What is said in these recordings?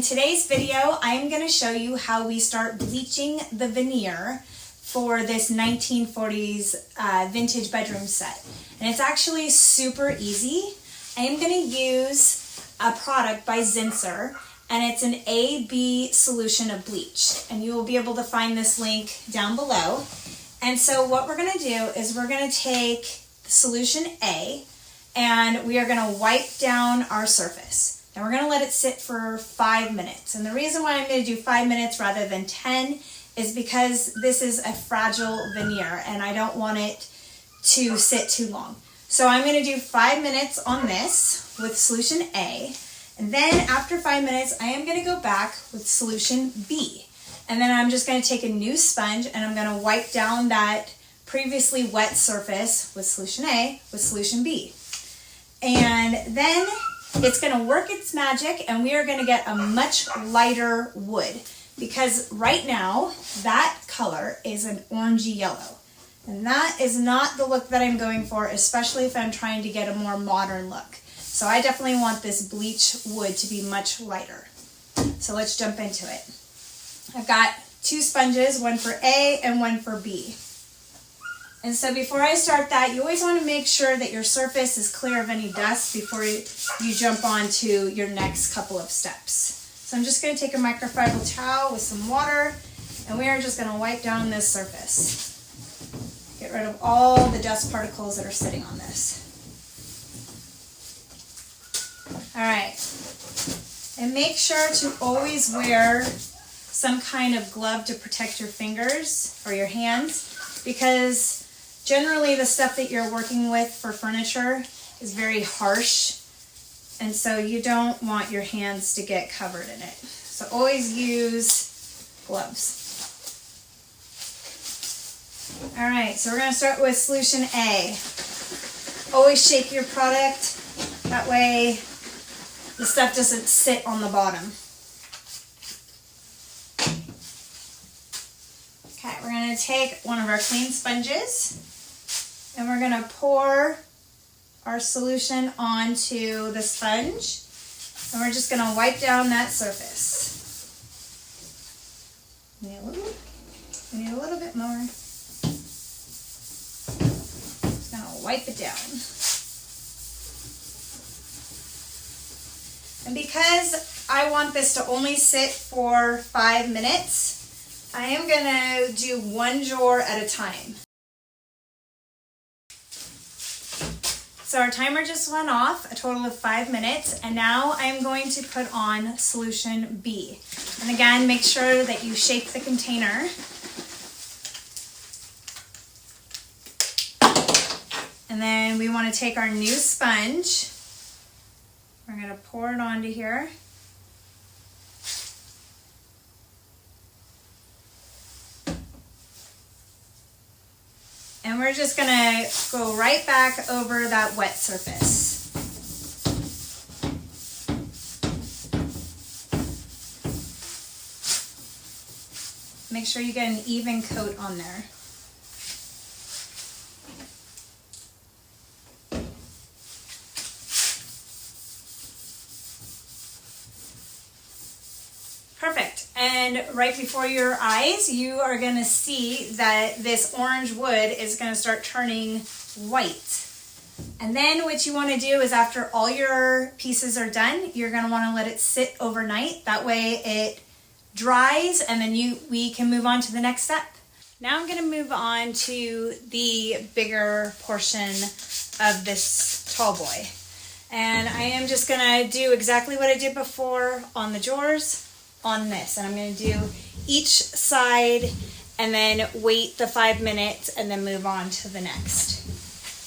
In today's video, I'm going to show you how we start bleaching the veneer for this 1940s vintage bedroom set. And it's actually super easy. I am going to use a product by Zinsser, and it's an A-B solution of bleach. And you will be able to find this link down below. And so what we're going to do is we're going to take solution A, and we are going to wipe down our surface. And we're going to let it sit for 5 minutes. And the reason why I'm going to do 5 minutes rather than 10 is because this is a fragile veneer and I don't want it to sit too long. So I'm going to do 5 minutes on this with solution A. And then after 5 minutes, I am going to go back with solution B. And then I'm just going to take a new sponge and I'm going to wipe down that previously wet surface with solution A with solution B. And then it's going to work its magic and we are going to get a much lighter wood, because right now that color is an orangey yellow. And that is not the look that I'm going for, especially if I'm trying to get a more modern look. So I definitely want this bleach wood to be much lighter. So let's jump into it. I've got 2 sponges, one for A and one for B. And so before I start that, you always want to make sure that your surface is clear of any dust before you jump on to your next couple of steps. So I'm just going to take a microfiber towel with some water, and we are just going to wipe down this surface. Get rid of all the dust particles that are sitting on this. All right. And make sure to always wear some kind of glove to protect your fingers or your hands, because generally the stuff that you're working with for furniture is very harsh, and so you don't want your hands to get covered in it. So always use gloves. All right, so we're going to start with solution A. Always shake your product, that way the stuff doesn't sit on the bottom. Okay, we're going to take one of our clean sponges and we're going to pour our solution onto the sponge, and we're just going to wipe down that surface. We need a little bit more. Just going to wipe it down. And because I want this to only sit for 5 minutes, I am going to do one drawer at a time. So our timer just went off, a total of 5 minutes, and now I'm going to put on solution B. And again, make sure that you shake the container. And then we want to take our new sponge. We're going to pour it onto here. And we're just going to go right back over that wet surface. Make sure you get an even coat on there. Perfect. And right before your eyes, you are going to see that this orange wood is going to start turning white. And then what you want to do is, after all your pieces are done, you're going to want to let it sit overnight. That way it dries, and then we can move on to the next step. Now I'm going to move on to the bigger portion of this tall boy. And I am just going to do exactly what I did before on the drawers on this, and I'm going to do each side and then wait the 5 minutes and then move on to the next.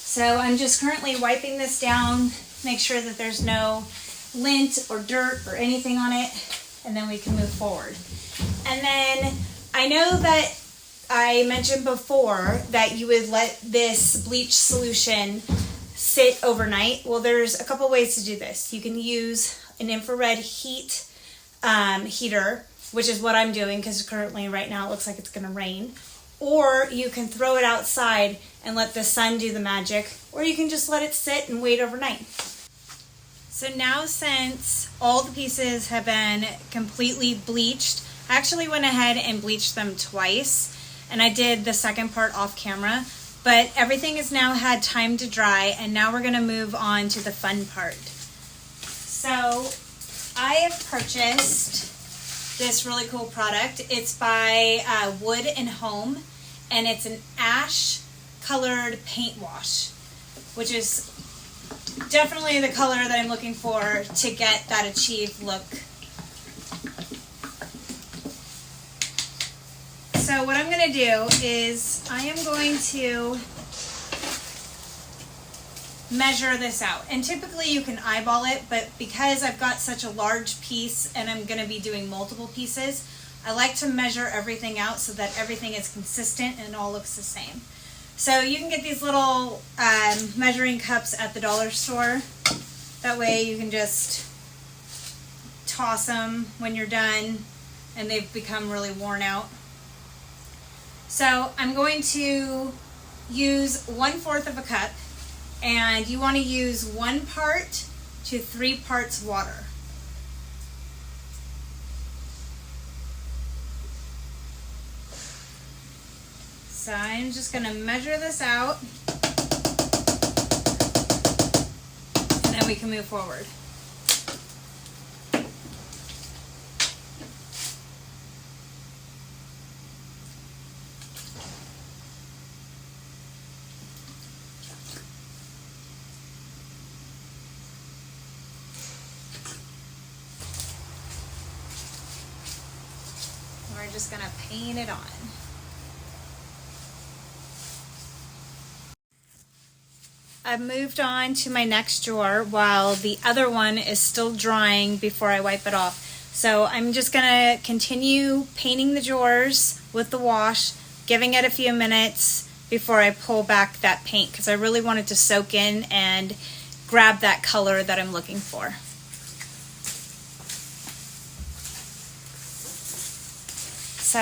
So I'm just currently wiping this down, make sure that there's no lint or dirt or anything on it, and then we can move forward. And then I know that I mentioned before that you would let this bleach solution sit overnight. Well, there's a couple ways to do this. You can use an infrared heater, which is what I'm doing because currently right now it looks like it's going to rain. Or you can throw it outside and let the sun do the magic, or you can just let it sit and wait overnight. So now, since all the pieces have been completely bleached, I actually went ahead and bleached them twice, and I did the second part off camera, but everything has now had time to dry, and now we're going to move on to the fun part. So I have purchased this really cool product. It's by Wood and Home, and it's an ash colored paint wash, which is definitely the color that I'm looking for to get that achieved look. So what I'm going to do is I am going to measure this out. And typically you can eyeball it, but because I've got such a large piece and I'm going to be doing multiple pieces, I like to measure everything out so that everything is consistent and it all looks the same. So you can get these little measuring cups at the dollar store. That way you can just toss them when you're done and they've become really worn out. So I'm going to use 1/4 of a cup, and you want to use 1 part to 3 parts water. So I'm just going to measure this out, and then we can move forward. We're just going to paint it on. I've moved on to my next drawer while the other one is still drying before I wipe it off. So I'm just going to continue painting the drawers with the wash, giving it a few minutes before I pull back that paint, because I really want it to soak in and grab that color that I'm looking for. So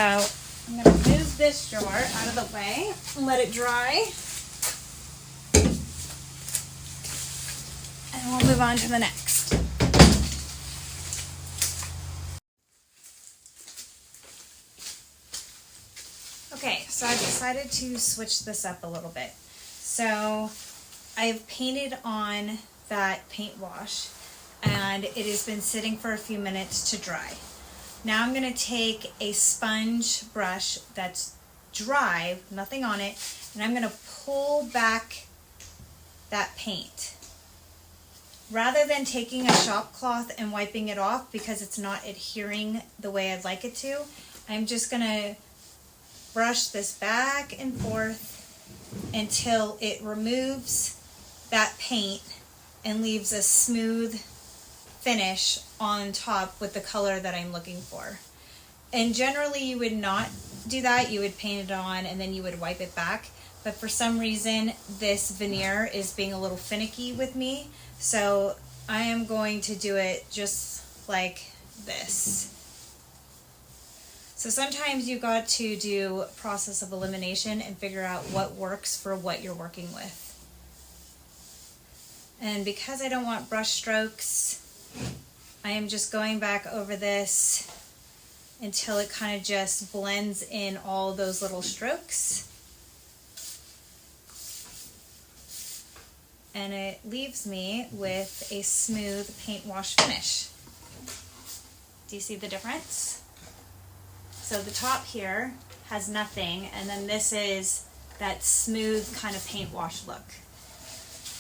I'm going to move this drawer out of the way and let it dry. And we'll move on to the next. Okay, so I've decided to switch this up a little bit. So I've painted on that paint wash, and it has been sitting for a few minutes to dry. Now I'm going to take a sponge brush that's dry, nothing on it, and I'm going to pull back that paint. Rather than taking a shop cloth and wiping it off because it's not adhering the way I'd like it to, I'm just going to brush this back and forth until it removes that paint and leaves a smooth finish on top with the color that I'm looking for. And generally you would not do that. You would paint it on and then you would wipe it back. But for some reason this veneer is being a little finicky with me. So I am going to do it just like this. So sometimes you've got to do a process of elimination and figure out what works for what you're working with. And because I don't want brush strokes, I am just going back over this until it kind of just blends in all those little strokes. And it leaves me with a smooth paint wash finish. Do you see the difference? So the top here has nothing, and then this is that smooth kind of paint wash look.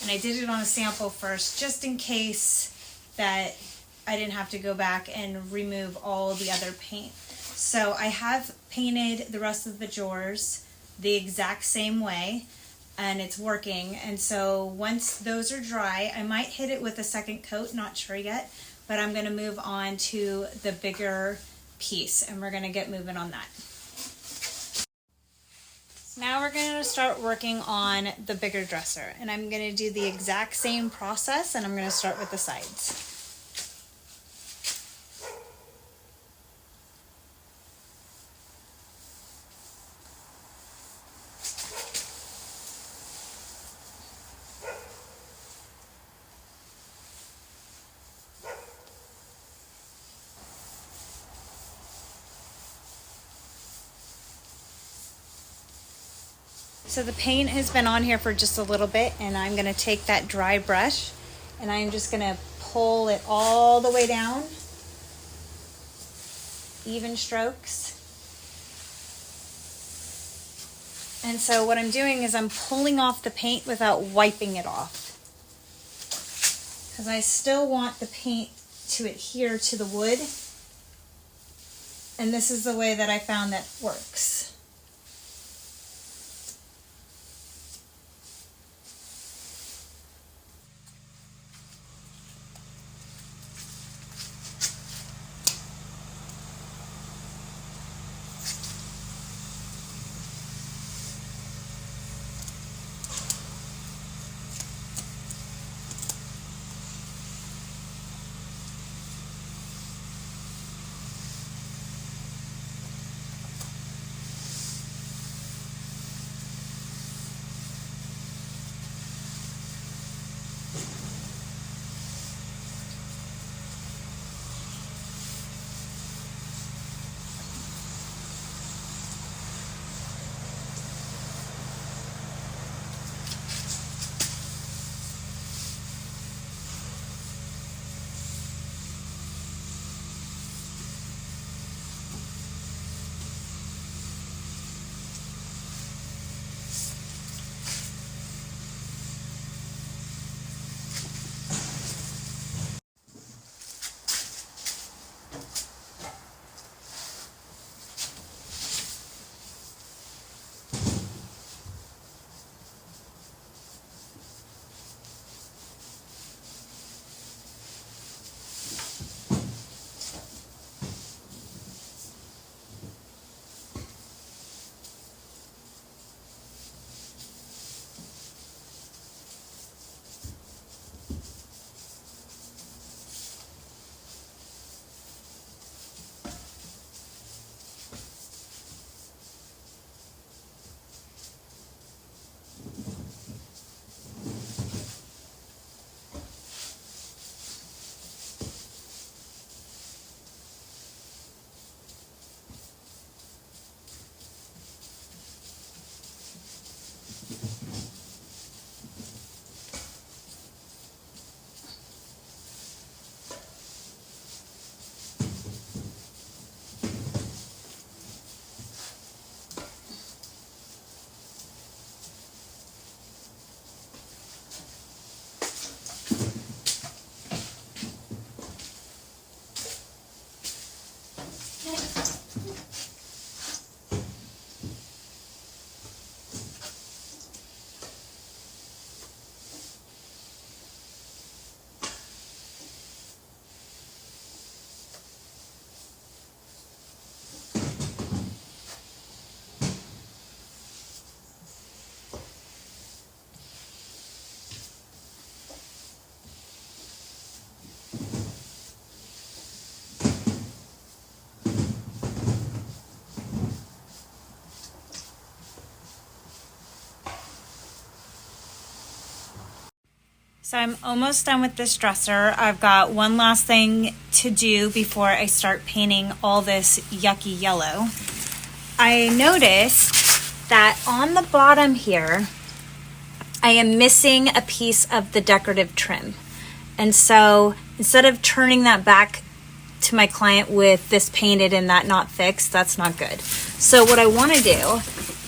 And I did it on a sample first, just in case that I didn't have to go back and remove all the other paint. So I have painted the rest of the drawers the exact same way, and it's working. And so once those are dry, I might hit it with a second coat, not sure yet, but I'm going to move on to the bigger piece, and we're going to get moving on that. So now we're going to start working on the bigger dresser, and I'm going to do the exact same process, and I'm going to start with the sides. So the paint has been on here for just a little bit, and I'm gonna take that dry brush and I'm just gonna pull it all the way down, even strokes. And so what I'm doing is I'm pulling off the paint without wiping it off, because I still want the paint to adhere to the wood, and this is the way that I found that works. So I'm almost done with this dresser. I've got one last thing to do before I start painting all this yucky yellow. I noticed that on the bottom here, I am missing a piece of the decorative trim. And so instead of turning that back to my client with this painted and that not fixed, that's not good. So what I want to do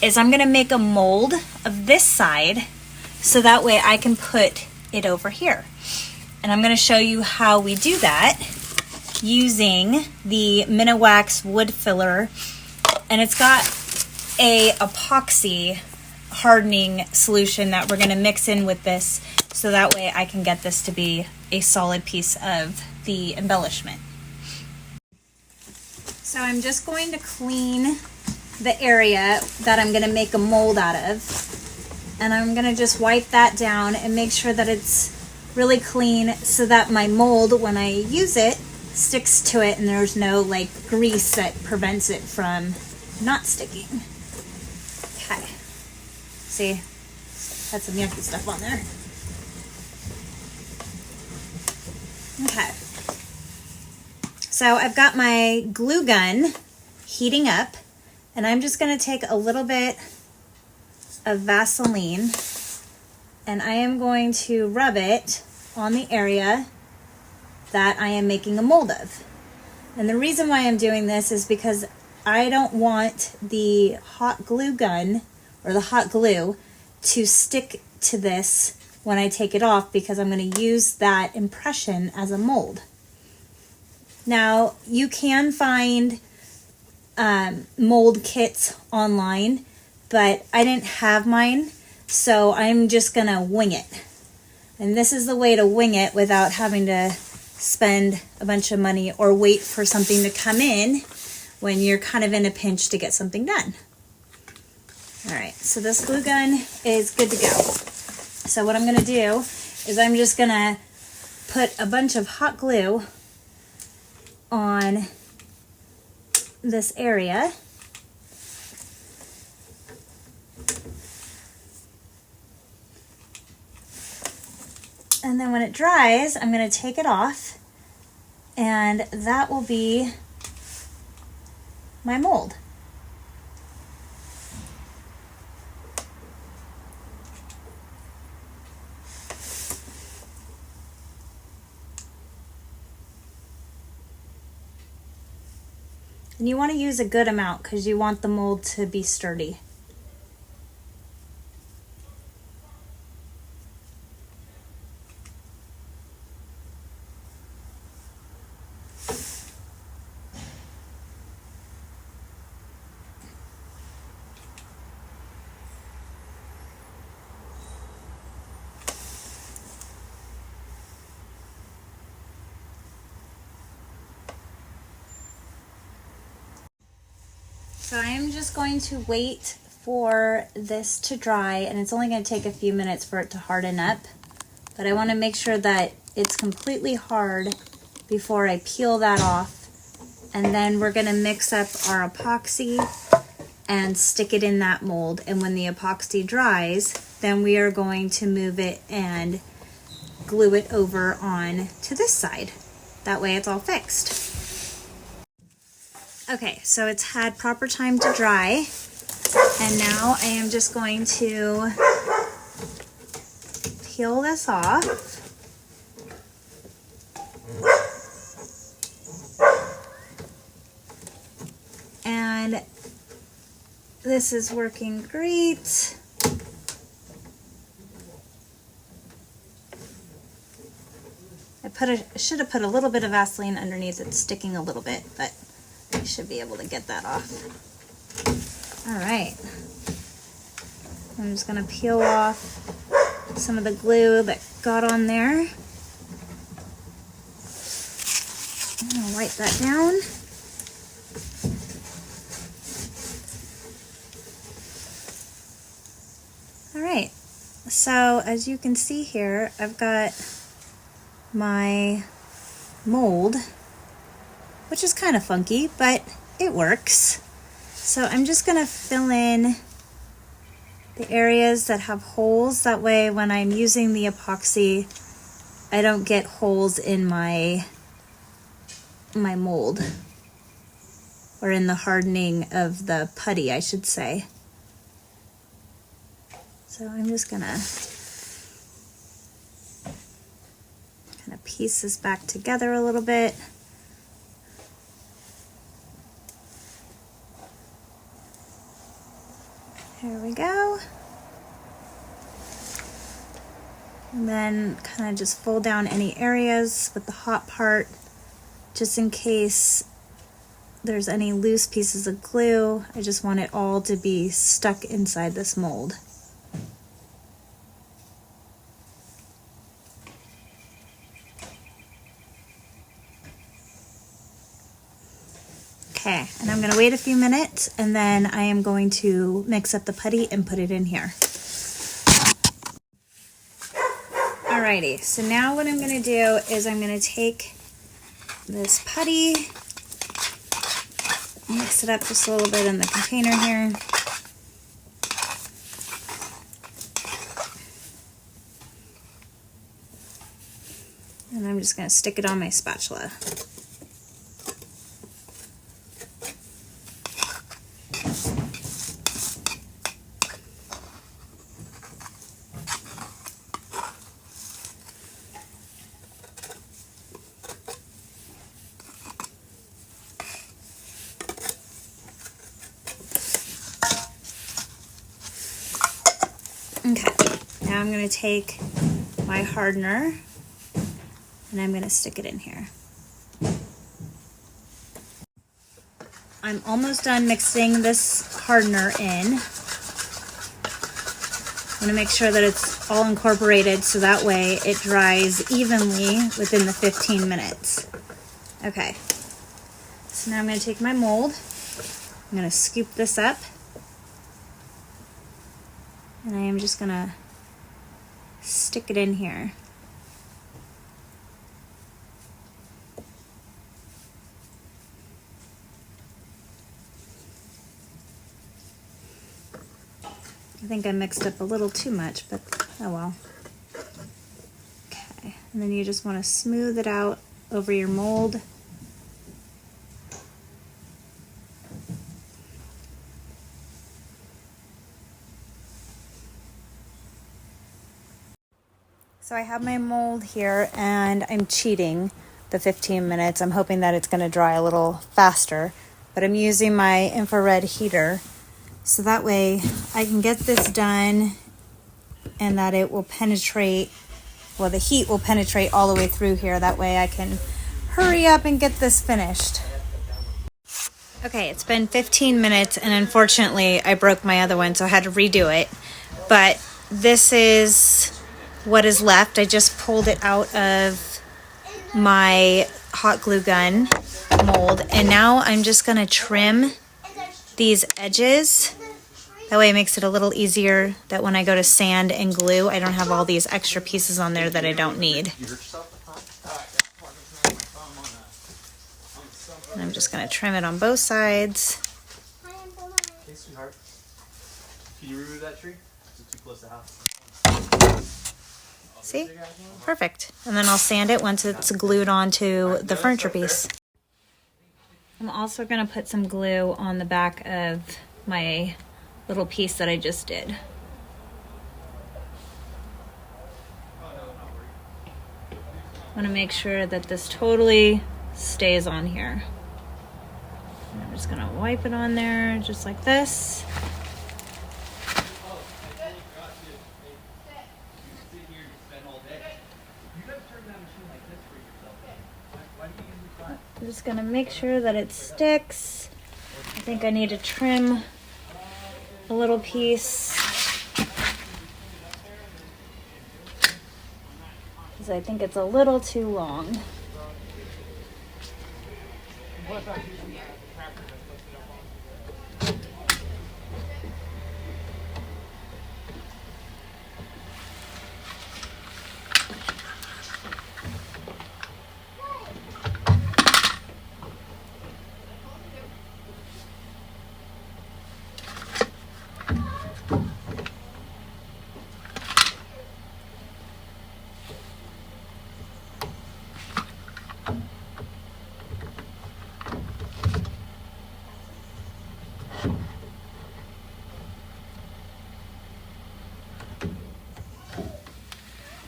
is I'm going to make a mold of this side so that way I can put it over here. And I'm going to show you how we do that using the Wax wood filler, and it's got a epoxy hardening solution that we're going to mix in with this so that way I can get this to be a solid piece of the embellishment. So I'm just going to clean the area that I'm going to make a mold out of. And I'm going to just wipe that down and make sure that it's really clean so that my mold, when I use it, sticks to it and there's no like grease that prevents it from not sticking. Okay. See, had some yucky stuff on there. Okay. So I've got my glue gun heating up, and I'm just going to take a little bit of Vaseline, and I am going to rub it on the area that I am making a mold of. And the reason why I'm doing this is because I don't want the hot glue gun or the hot glue to stick to this when I take it off, because I'm going to use that impression as a mold. Now, you can find mold kits online, but I didn't have mine, so I'm just going to wing it. And this is the way to wing it without having to spend a bunch of money or wait for something to come in when you're kind of in a pinch to get something done. All right, so this glue gun is good to go. So what I'm going to do is I'm just going to put a bunch of hot glue on this area. And then when it dries, I'm going to take it off, and that will be my mold. And you want to use a good amount because you want the mold to be sturdy. So I am just going to wait for this to dry, and it's only going to take a few minutes for it to harden up, but I want to make sure that it's completely hard before I peel that off. And then we're going to mix up our epoxy and stick it in that mold, and when the epoxy dries, then we are going to move it and glue it over on to this side. That way it's all fixed. Okay, so it's had proper time to dry, and now I am just going to peel this off. And this is working great. I should have put a little bit of Vaseline underneath. It's sticking a little bit, but I should be able to get that off. All right. I'm just going to peel off some of the glue that got on there. I'm going to wipe that down. All right. So as you can see here, I've got my mold, which is kind of funky, but it works. So I'm just going to fill in the areas that have holes. That way when I'm using the epoxy, I don't get holes in my mold, or in the hardening of the putty, I should say. So I'm just going to kind of piece this back together a little bit. There we go. And then kind of just fold down any areas with the hot part, just in case there's any loose pieces of glue. I just want it all to be stuck inside this mold. Okay, and I'm going to wait a few minutes, and then I am going to mix up the putty and put it in here. Alrighty, so now what I'm going to do is I'm going to take this putty, mix it up just a little bit in the container here. And I'm just going to stick it on my spatula. I'm gonna take my hardener and I'm gonna stick it in here. I'm almost done mixing this hardener in. I'm gonna make sure that it's all incorporated so that way it dries evenly within the 15 minutes. Okay, so now I'm gonna take my mold. I'm gonna scoop this up. And I am just gonna stick it in here. I think I mixed up a little too much, but oh well. Okay, and then you just want to smooth it out over your mold. So I have my mold here and I'm cheating the 15 minutes. I'm hoping that it's going to dry a little faster, but I'm using my infrared heater so that way I can get this done and that it will penetrate, well, the heat will penetrate all the way through here. That way I can hurry up and get this finished. Okay, it's been 15 minutes and unfortunately I broke my other one, so I had to redo it. But this is what is left. I just pulled it out of my hot glue gun mold and now I'm just gonna trim these edges. That way it makes it a little easier that when I go to sand and glue, I don't have all these extra pieces on there that I don't need. And I'm just gonna trim it on both sides. Hey, sweetheart. Can you remove that tree? Is it too close to the house? See? Perfect. And then I'll sand it once it's glued onto the furniture piece. I'm also going to put some glue on the back of my little piece that I just did. I want to make sure that this totally stays on here. And I'm just going to wipe it on there just like this. I'm just gonna make sure that it sticks. I think I need to trim a little piece because I think it's a little too long.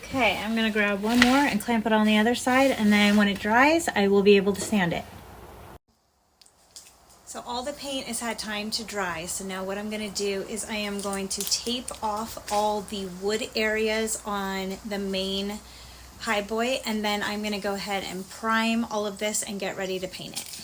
Okay, I'm gonna grab one more and clamp it on the other side, and then when it dries, I will be able to sand it. So all the paint has had time to dry, so now what I'm gonna do is I am going to tape off all the wood areas on the main highboy, and then I'm gonna go ahead and prime all of this and get ready to paint it.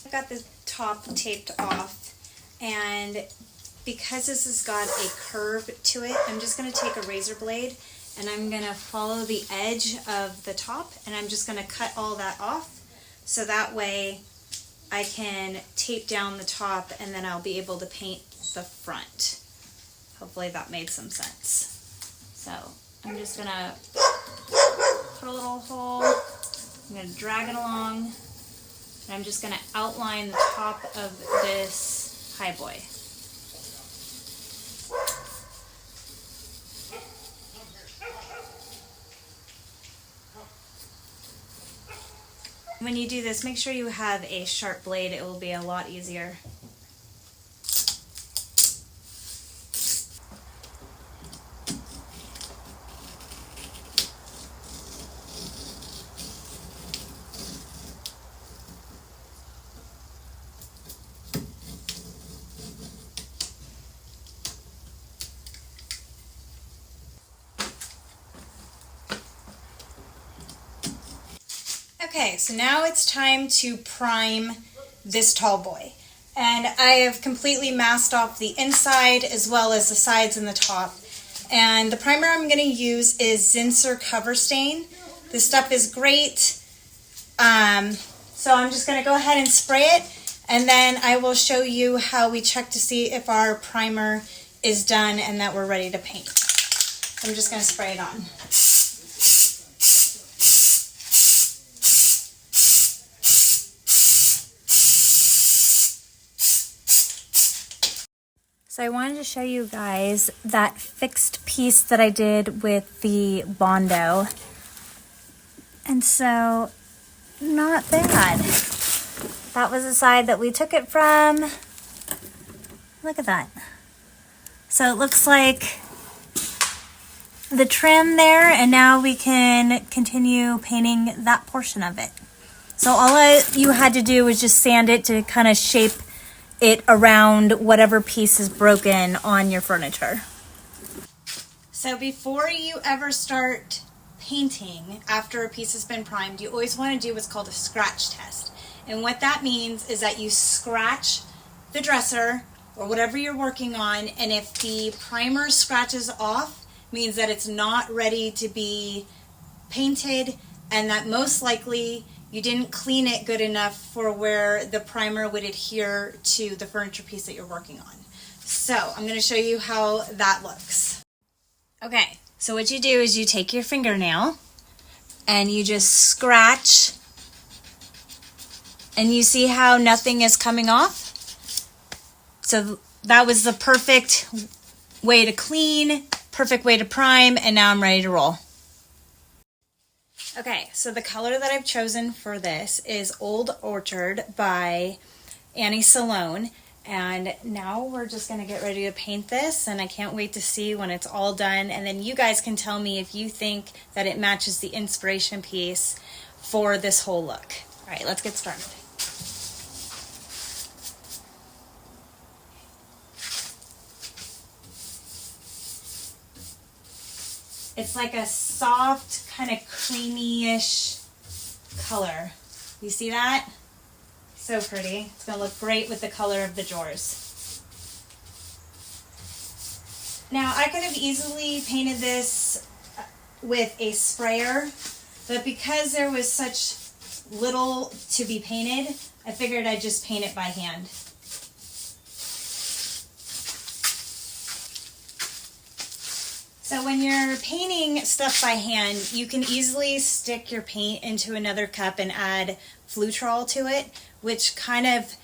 I got the top taped off, and because this has got a curve to it, I'm just going to take a razor blade and I'm going to follow the edge of the top, and I'm just going to cut all that off so that way I can tape down the top and then I'll be able to paint the front. Hopefully that made some sense. So I'm just going to put a little hole, I'm going to drag it along. And I'm just going to outline the top of this highboy. When you do this, make sure you have a sharp blade. It will be a lot easier. Okay, so now it's time to prime this tall boy. And I have completely masked off the inside as well as the sides and the top. And the primer I'm going to use is Zinsser Cover Stain. This stuff is great. So I'm just going to go ahead and spray it, and then I will show you how we check to see if our primer is done and that we're ready to paint. So I'm just going to spray it on. So I wanted to show you guys that fixed piece that I did with the Bondo. And so, not bad. That was the side that we took it from. Look at that. So it looks like the trim there, and now we can continue painting that portion of it. So all you had to do was just sand it to kind of shape it around whatever piece is broken on your furniture. So before you ever start painting, after a piece has been primed, you always want to do what's called a scratch test. And what that means is that you scratch the dresser or whatever you're working on, and if the primer scratches off, means that it's not ready to be painted, and that most likely you didn't clean it good enough for where the primer would adhere to the furniture piece that you're working on. So I'm going to show you how that looks. Okay, so what you do is you take your fingernail and you just scratch, and you see how nothing is coming off? So that was the perfect way to clean, perfect way to prime, and now I'm ready to roll. Okay, so the color that I've chosen for this is Old Orchard by Annie Salone. And now we're just going to get ready to paint this, and I can't wait to see when it's all done. And then you guys can tell me if you think that it matches the inspiration piece for this whole look. All right, let's get started. It's like a soft, kind of creamy-ish color. You see that? So pretty. It's going to look great with the color of the drawers. Now, I could have easily painted this with a sprayer, but because there was such little to be painted, I figured I'd just paint it by hand. So when you're painting stuff by hand, you can easily stick your paint into another cup and add Flutrol to it, which kind of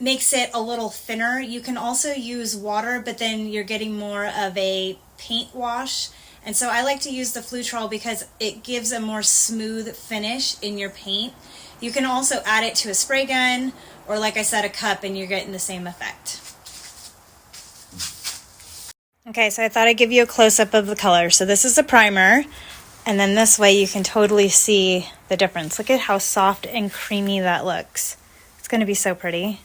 makes it a little thinner. You can also use water, but then you're getting more of a paint wash. And so I like to use the Flutrol because it gives a more smooth finish in your paint. You can also add it to a spray gun, or like I said, a cup, and you're getting the same effect. Okay, so I thought I'd give you a close-up of the color. So this is the primer, and then this way you can totally see the difference. Look at how soft and creamy that looks. It's going to be so pretty.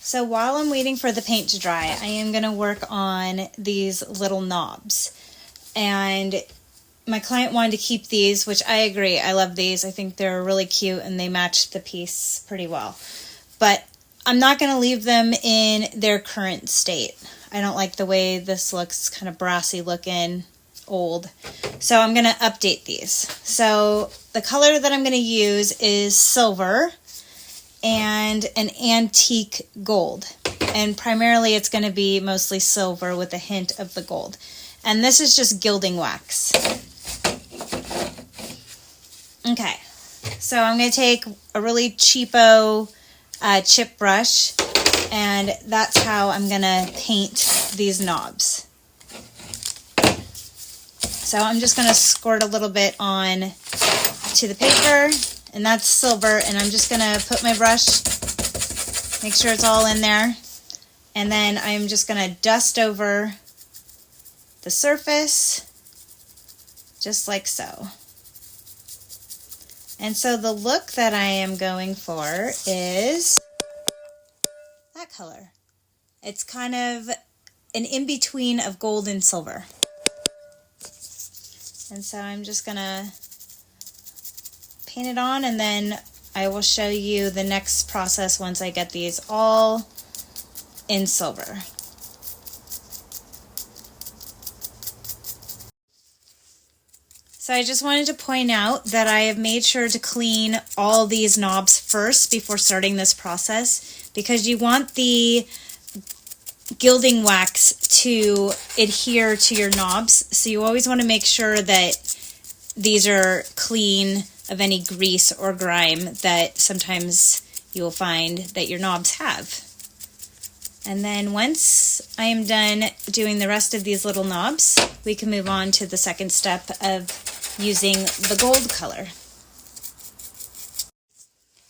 So while I'm waiting for the paint to dry, I am going to work on these little knobs. And my client wanted to keep these, which I agree. I love these. I think they're really cute and they match the piece pretty well. But I'm not going to leave them in their current state. I don't like the way this looks, kind of brassy looking, old. So I'm going to update these. So the color that I'm going to use is silver and an antique gold. And primarily it's going to be mostly silver with a hint of the gold. And this is just gilding wax. Okay, so I'm going to take a really cheapo chip brush, and that's how I'm going to paint these knobs. So I'm just going to squirt a little bit on to the paper, and that's silver, and I'm just going to put my brush, make sure it's all in there, and then I'm just going to dust over the surface, just like so. And so the look that I am going for is that color. It's kind of an in-between of gold and silver. And so I'm just gonna paint it on, and then I will show you the next process once I get these all in silver. So I just wanted to point out that I have made sure to clean all these knobs first before starting this process, because you want the gilding wax to adhere to your knobs. So you always want to make sure that these are clean of any grease or grime that sometimes you will find that your knobs have. And then once I am done doing the rest of these little knobs, we can move on to the second step of using the gold color.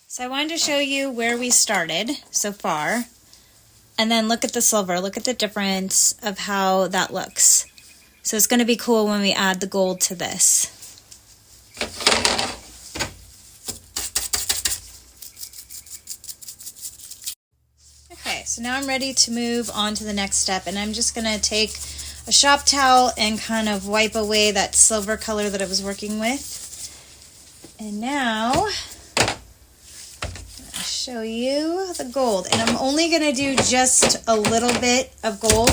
So I wanted to show you where we started so far, and then look at the silver. Look at the difference of how that looks. So it's going to be cool when we add the gold to this. Okay, so now I'm ready to move on to the next step, and I'm just going to take a shop towel and kind of wipe away that silver color that I was working with. And now I'll show you the gold. And I'm only going to do just a little bit of gold.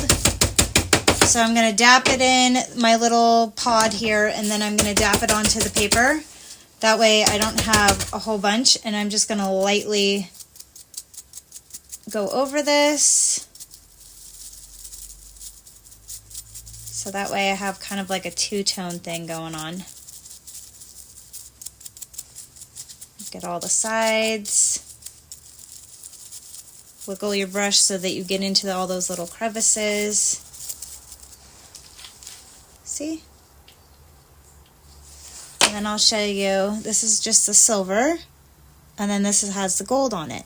So I'm going to dap it in my little pod here, and then I'm going to dap it onto the paper. That way I don't have a whole bunch, and I'm just going to lightly go over this. So that way I have kind of like a two-tone thing going on. Get all the sides. Wiggle your brush so that you get into all those little crevices. See? And then I'll show you, this is just the silver, and then this has the gold on it.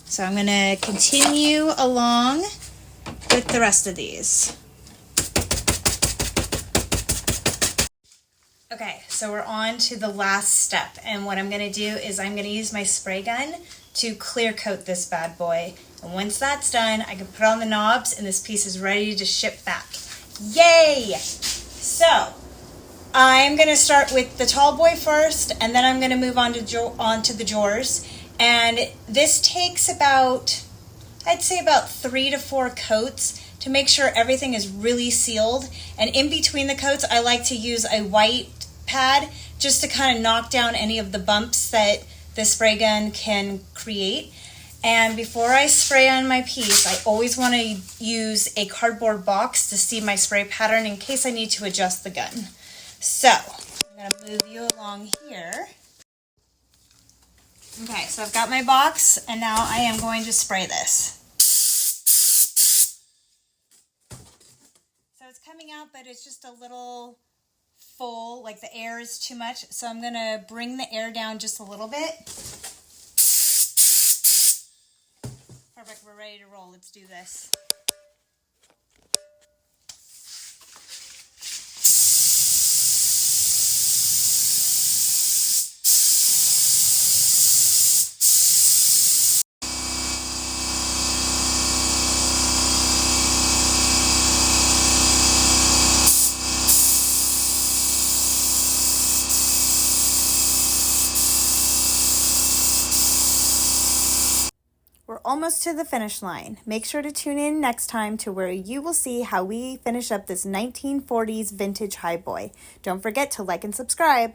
So I'm going to continue along with the rest of these. Okay, so we're on to the last step, and what I'm going to do is I'm going to use my spray gun to clear coat this bad boy. And once that's done, I can put on the knobs, and this piece is ready to ship back. Yay! So I'm going to start with the tall boy first, and then I'm going to move on to the drawers. And this takes about, I'd say about 3 to 4 coats to make sure everything is really sealed. And in between the coats, I like to use a white pad just to kind of knock down any of the bumps that the spray gun can create. And before I spray on my piece, I always want to use a cardboard box to see my spray pattern in case I need to adjust the gun. So I'm going to move you along here. Okay, so I've got my box, and now I am going to spray this. So it's coming out, but it's just a little full, like the air is too much. So I'm going to bring the air down just a little bit. Perfect, we're ready to roll. Let's do this. We're almost to the finish line. Make sure to tune in next time to where you will see how we finish up this 1940s vintage highboy. Don't forget to like and subscribe.